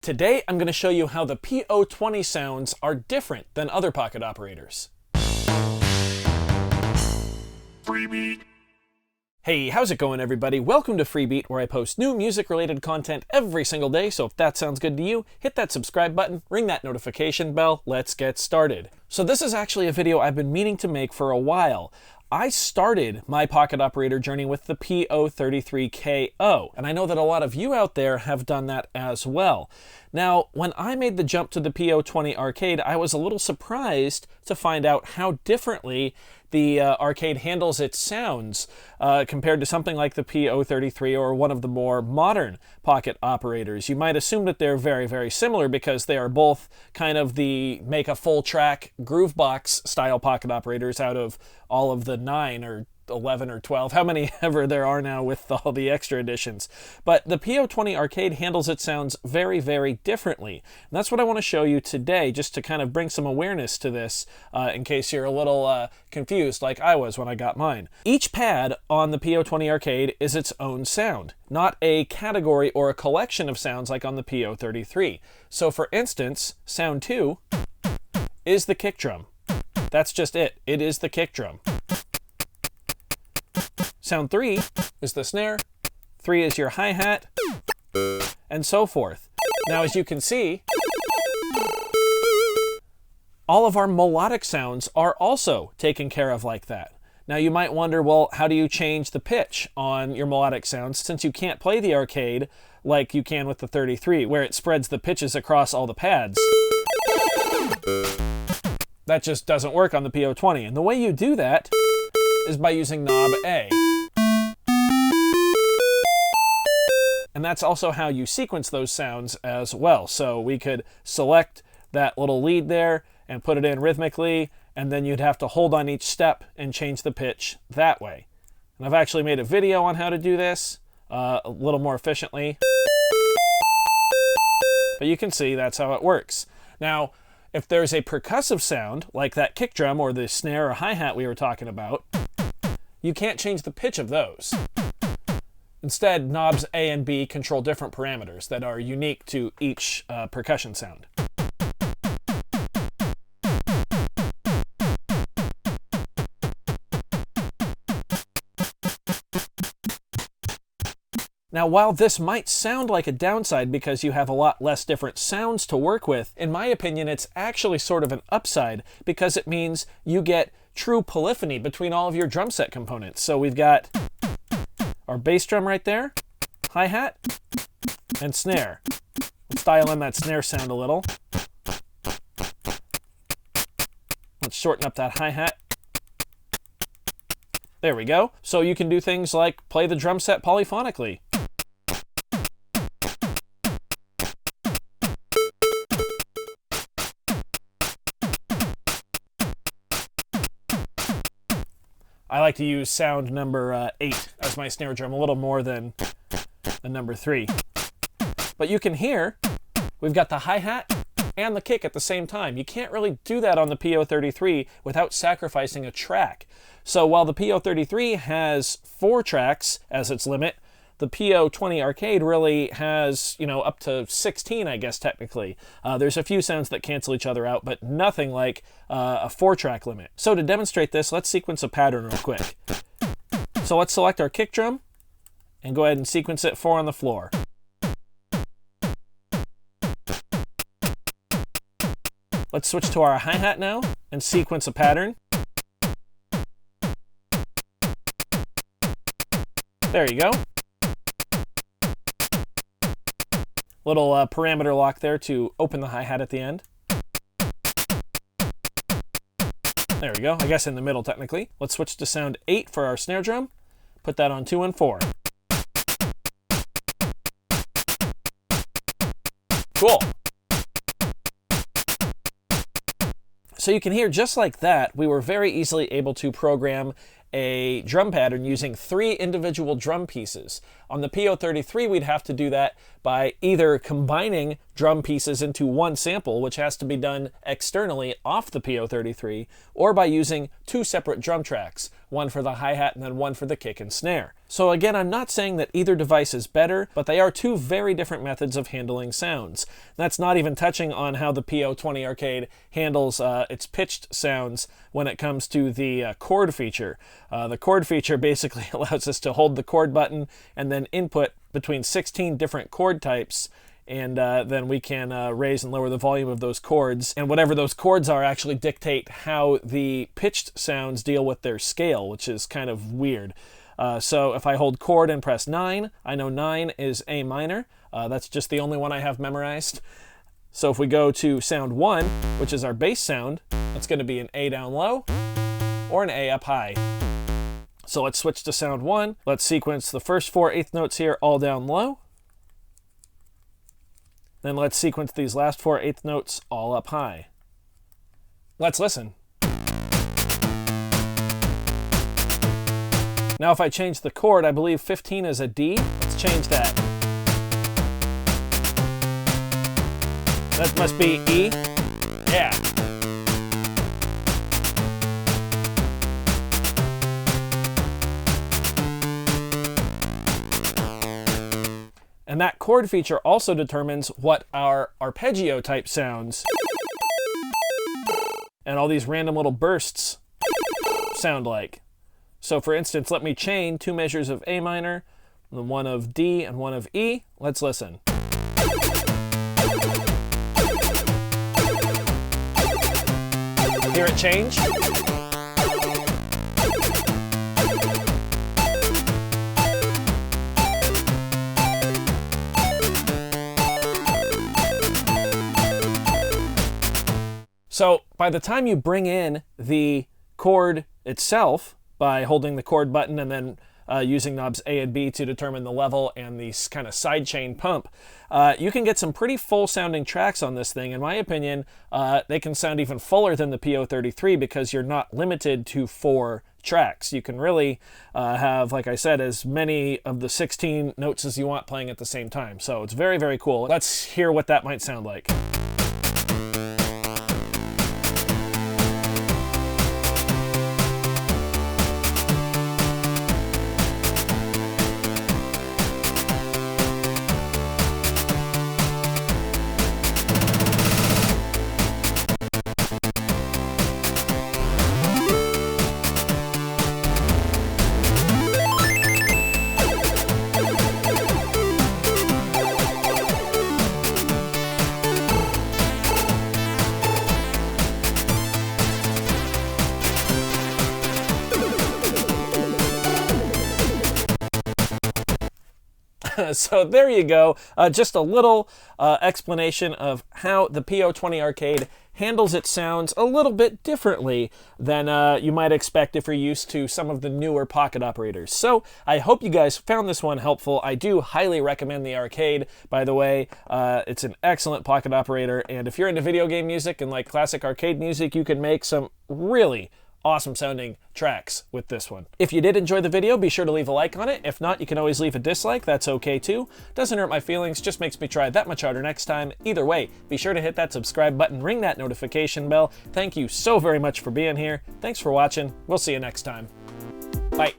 Today I'm going to show you how the PO-20 sounds are different than other pocket operators. Freebeat. Hey, how's it going everybody? Welcome to Freebeat, where I post new music-related content every single day, so if that sounds good to you, hit that subscribe button, ring that notification bell, let's get started. So this is actually a video I've been meaning to make for a while. I started my pocket operator journey with the PO-33KO, and I know that a lot of you out there have done that as well. Now, when I made the jump to the PO-20 arcade, I was a little surprised to find out how differently the arcade handles its sounds compared to something like the PO-33 or one of the more modern pocket operators. You might assume that they're very, very similar because they are both kind of the make a full track groovebox style pocket operators out of all of the 9 or 11 or 12, how many ever there are now with all the extra additions. But the PO-20 arcade handles its sounds very, very differently. And that's what I want to show you today, just to kind of bring some awareness to this in case you're a little confused like I was when I got mine. Each pad on the PO-20 arcade is its own sound, not a category or a collection of sounds like on the PO-33. So for instance, sound 2 is the kick drum. That's just it. It is the kick drum. Sound 3 is the snare, 3 is your hi-hat, and so forth. Now, as you can see, all of our melodic sounds are also taken care of like that. Now, you might wonder, well, how do you change the pitch on your melodic sounds since you can't play the arcade like you can with the 33, where it spreads the pitches across all the pads? That just doesn't work on the PO-20, and the way you do that is by using knob A. And that's also how you sequence those sounds as well. So we could select that little lead there and put it in rhythmically, and then you'd have to hold on each step and change the pitch that way. And I've actually made a video on how to do this a little more efficiently. But you can see that's how it works. Now, if there's a percussive sound, like that kick drum or the snare or hi-hat we were talking about, you can't change the pitch of those. Instead, knobs A and B control different parameters that are unique to each percussion sound. Now, while this might sound like a downside because you have a lot less different sounds to work with, in my opinion, it's actually sort of an upside because it means you get true polyphony between all of your drum set components. So we've got our bass drum right there, hi-hat, and snare. Let's dial in that snare sound a little. Let's shorten up that hi-hat. There we go. So you can do things like play the drum set polyphonically. I like to use sound number 8 as my snare drum, a little more than the number 3. But you can hear we've got the hi-hat and the kick at the same time. You can't really do that on the PO-33 without sacrificing a track. So while the PO-33 has 4 tracks as its limit, the PO-20 arcade really has, up to 16, I guess, technically. There's a few sounds that cancel each other out, but nothing like a 4-track limit. So to demonstrate this, let's sequence a pattern real quick. So let's select our kick drum and go ahead and sequence it 4 on the floor. Let's switch to our hi-hat now and sequence a pattern. There you go. Little parameter lock there to open the hi-hat at the end. There we go, I guess in the middle technically. Let's switch to sound 8 for our snare drum. Put that on 2 and 4. Cool. So you can hear just like that, we were very easily able to program a drum pattern using 3 individual drum pieces. On the PO-33, we'd have to do that by either combining drum pieces into one sample, which has to be done externally off the PO-33, or by using two separate drum tracks, one for the hi-hat and then one for the kick and snare. So again, I'm not saying that either device is better, but they are two very different methods of handling sounds. That's not even touching on how the PO-20 Arcade handles its pitched sounds when it comes to the chord feature. The chord feature basically allows us to hold the chord button and then input between 16 different chord types, and then we can raise and lower the volume of those chords, and whatever those chords are actually dictate how the pitched sounds deal with their scale, which is kind of weird. So if I hold chord and press 9, I know 9 is A minor. That's just the only one I have memorized. So if we go to sound 1, which is our bass sound, that's going to be an A down low or an A up high. So let's switch to sound 1. Let's sequence the first 4 eighth notes here all down low. Then let's sequence these last 4 eighth notes all up high. Let's listen. Now if I change the chord, I believe 15 is a D. Let's change that. That must be E. Yeah. And that chord feature also determines what our arpeggio type sounds and all these random little bursts sound like. So for instance, let me chain 2 measures of A minor, then 1 of D and 1 of E. Let's listen. Hear it change? So by the time you bring in the chord itself, by holding the chord button and then using knobs A and B to determine the level and the kind of sidechain pump, you can get some pretty full sounding tracks on this thing. In my opinion, they can sound even fuller than the PO-33 because you're not limited to 4 tracks. You can really have, like I said, as many of the 16 notes as you want playing at the same time. So it's very, very cool. Let's hear what that might sound like. So there you go, just a little explanation of how the PO-20 Arcade handles its sounds a little bit differently than you might expect if you're used to some of the newer pocket operators. So I hope you guys found this one helpful. I do highly recommend the Arcade, by the way. It's an excellent pocket operator, and if you're into video game music and like classic arcade music, you can make some really awesome sounding tracks with this one. If you did enjoy the video, be sure to leave a like on it. If not, you can always leave a dislike. That's okay too. Doesn't hurt my feelings, just makes me try that much harder next time. Either way, be sure to hit that subscribe button, ring that notification bell. Thank you so very much for being here. Thanks for watching. We'll see you next time. Bye.